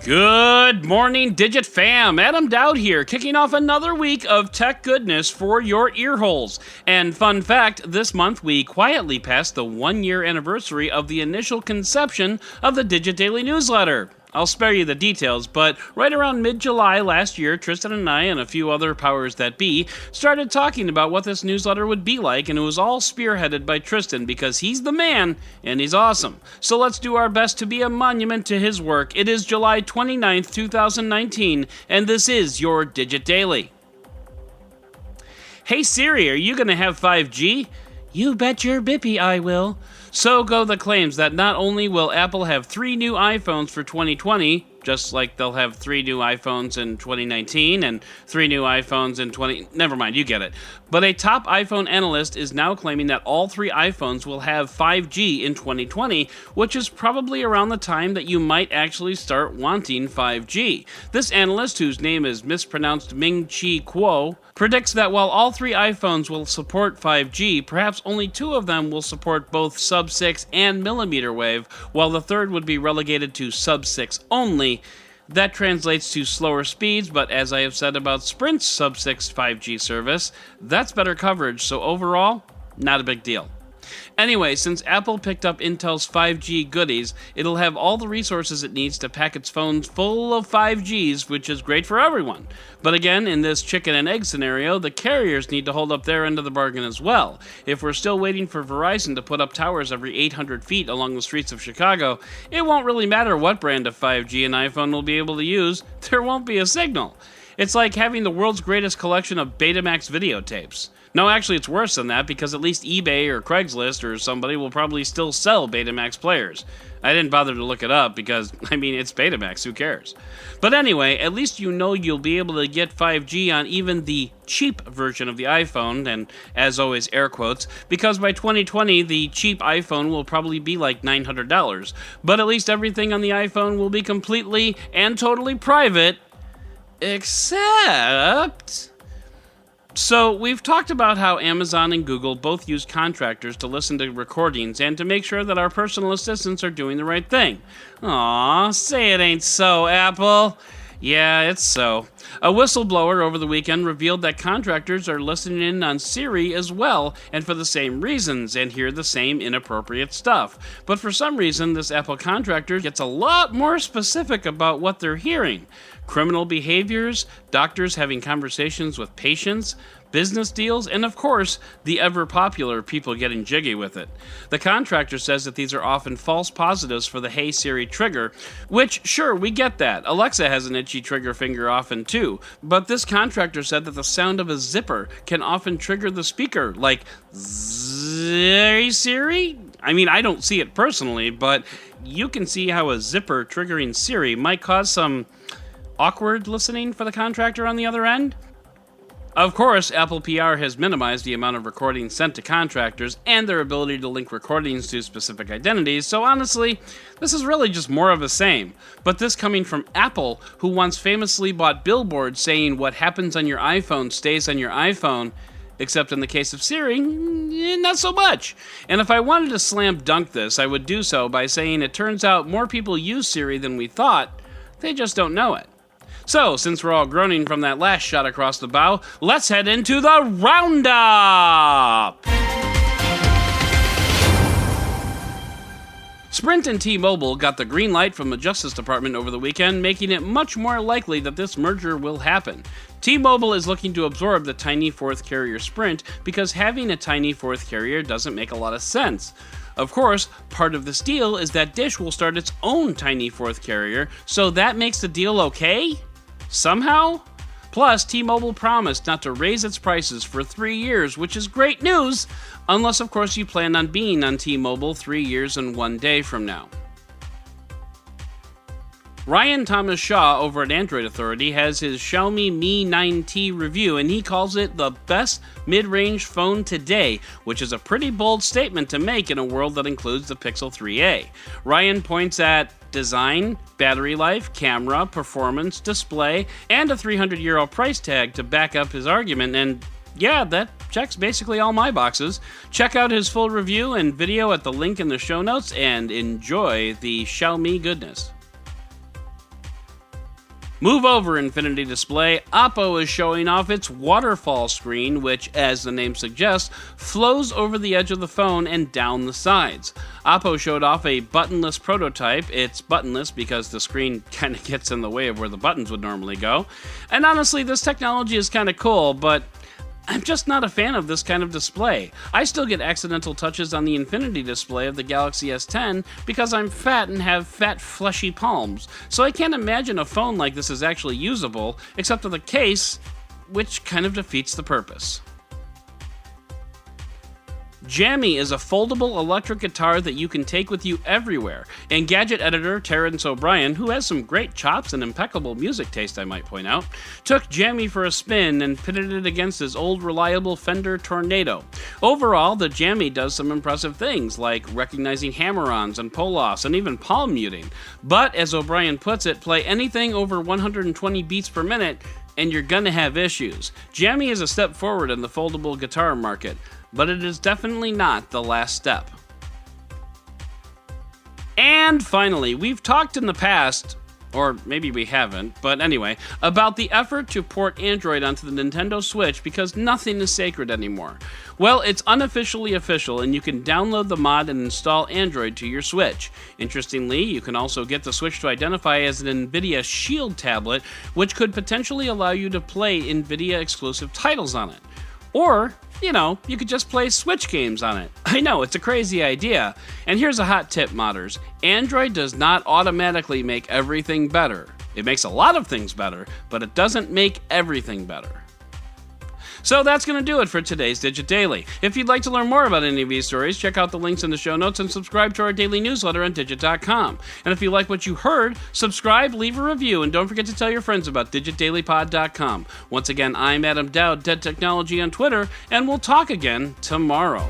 Good morning, Digit fam. Adam Dowd here, kicking off another week of tech goodness for your earholes. And fun fact, this month we quietly passed the 1-year anniversary of the initial conception of the Digit Daily newsletter. I'll spare you the details, but right around mid-July last year, Tristan and I and a few other powers that be started talking about what this newsletter would be like, and it was all spearheaded by Tristan because he's the man and he's awesome. So let's do our best to be a monument to his work. It is July 29th, 2019, and this is your Digit Daily. Hey Siri, are you going to have 5G? You bet your bippy I will. So go the claims that not only will Apple have 3 new iPhones for 2020, just like they'll have 3 new iPhones in 2019 and 3 new iPhones in never mind, you get it. But a top iPhone analyst is now claiming that all 3 iPhones will have 5G in 2020, which is probably around the time that you might actually start wanting 5G. This analyst, whose name is mispronounced Ming-Chi Kuo, predicts that while all 3 iPhones will support 5G, perhaps only 2 of them will support both sub-6 and millimeter wave, while the third would be relegated to sub-6 only. That translates to slower speeds, but as I have said about Sprint's sub-6 5G service, that's better coverage, so overall, not a big deal. Anyway, since Apple picked up Intel's 5G goodies, it'll have all the resources it needs to pack its phones full of 5Gs, which is great for everyone. But again, in this chicken and egg scenario, the carriers need to hold up their end of the bargain as well. If we're still waiting for Verizon to put up towers every 800 feet along the streets of Chicago, it won't really matter what brand of 5G an iPhone will be able to use, there won't be a signal. It's like having the world's greatest collection of Betamax videotapes. No, actually, it's worse than that because at least eBay or Craigslist or somebody will probably still sell Betamax players. I didn't bother to look it up because, it's Betamax, who cares? But anyway, at least you know you'll be able to get 5G on even the cheap version of the iPhone, and as always, air quotes, because by 2020, the cheap iPhone will probably be like $900. But at least everything on the iPhone will be completely and totally private, except... So, we've talked about how Amazon and Google both use contractors to listen to recordings and to make sure that our personal assistants are doing the right thing. Aw, say it ain't so, Apple. Yeah, it's so. A whistleblower over the weekend revealed that contractors are listening in on Siri as well, and for the same reasons, and hear the same inappropriate stuff. But for some reason, this Apple contractor gets a lot more specific about what they're hearing. Criminal behaviors, doctors having conversations with patients, business deals, and of course, the ever-popular people getting jiggy with it. The contractor says that these are often false positives for the Hey Siri trigger, which, sure, we get that. Alexa has an itchy trigger finger often too, but this contractor said that the sound of a zipper can often trigger the speaker, like, Hey Siri? I don't see it personally, but you can see how a zipper triggering Siri might cause some awkward listening for the contractor on the other end. Of course, Apple PR has minimized the amount of recordings sent to contractors and their ability to link recordings to specific identities, so honestly, this is really just more of the same. But this coming from Apple, who once famously bought billboards saying what happens on your iPhone stays on your iPhone, except in the case of Siri, not so much. And if I wanted to slam dunk this, I would do so by saying it turns out more people use Siri than we thought, they just don't know it. So, since we're all groaning from that last shot across the bow, let's head into the roundup! Sprint and T-Mobile got the green light from the Justice Department over the weekend, making it much more likely that this merger will happen. T-Mobile is looking to absorb the tiny fourth carrier Sprint because having a tiny fourth carrier doesn't make a lot of sense. Of course, part of this deal is that Dish will start its own tiny fourth carrier, so that makes the deal okay? Somehow? Plus, T-Mobile promised not to raise its prices for 3 years, which is great news, unless of course you plan on being on T-Mobile 3 years and 1 day from now. Ryan Thomas Shaw over at Android Authority has his Xiaomi Mi 9T review, and he calls it the best mid-range phone today, which is a pretty bold statement to make in a world that includes the Pixel 3a. Ryan points at design, battery life, camera, performance, display, and a €300 price tag to back up his argument, and yeah, that checks basically all my boxes. Check out his full review and video at the link in the show notes, and enjoy the Xiaomi goodness. Move over, Infinity Display. Oppo is showing off its waterfall screen, which, as the name suggests, flows over the edge of the phone and down the sides. Oppo showed off a buttonless prototype. It's buttonless because the screen kind of gets in the way of where the buttons would normally go. And honestly, this technology is kind of cool, but I'm just not a fan of this kind of display. I still get accidental touches on the Infinity Display of the Galaxy S10 because I'm fat and have fat, fleshy palms, so I can't imagine a phone like this is actually usable, except with a case, which kind of defeats the purpose. Jammy is a foldable electric guitar that you can take with you everywhere, and gadget editor Terrence O'Brien, who has some great chops and impeccable music taste, I might point out, took Jammy for a spin and pitted it against his old reliable Fender Tornado. Overall, the Jammy does some impressive things, like recognizing hammer-ons and pull-offs and even palm muting. But, as O'Brien puts it, play anything over 120 beats per minute, and you're gonna have issues. Jammy is a step forward in the foldable guitar market, but it is definitely not the last step. And finally, we've talked in the past, or maybe we haven't, but anyway, about the effort to port Android onto the Nintendo Switch because nothing is sacred anymore. Well, it's unofficially official, and you can download the mod and install Android to your Switch. Interestingly, you can also get the Switch to identify as an NVIDIA Shield tablet, which could potentially allow you to play NVIDIA-exclusive titles on it. Or, you could just play Switch games on it. I know, it's a crazy idea. And here's a hot tip, modders. Android does not automatically make everything better. It makes a lot of things better, but it doesn't make everything better. So that's going to do it for today's Digit Daily. If you'd like to learn more about any of these stories, check out the links in the show notes and subscribe to our daily newsletter on Digit.com. And if you like what you heard, subscribe, leave a review, and don't forget to tell your friends about DigitDailyPod.com. Once again, I'm Adam Dowd, Dead Technology on Twitter, and we'll talk again tomorrow.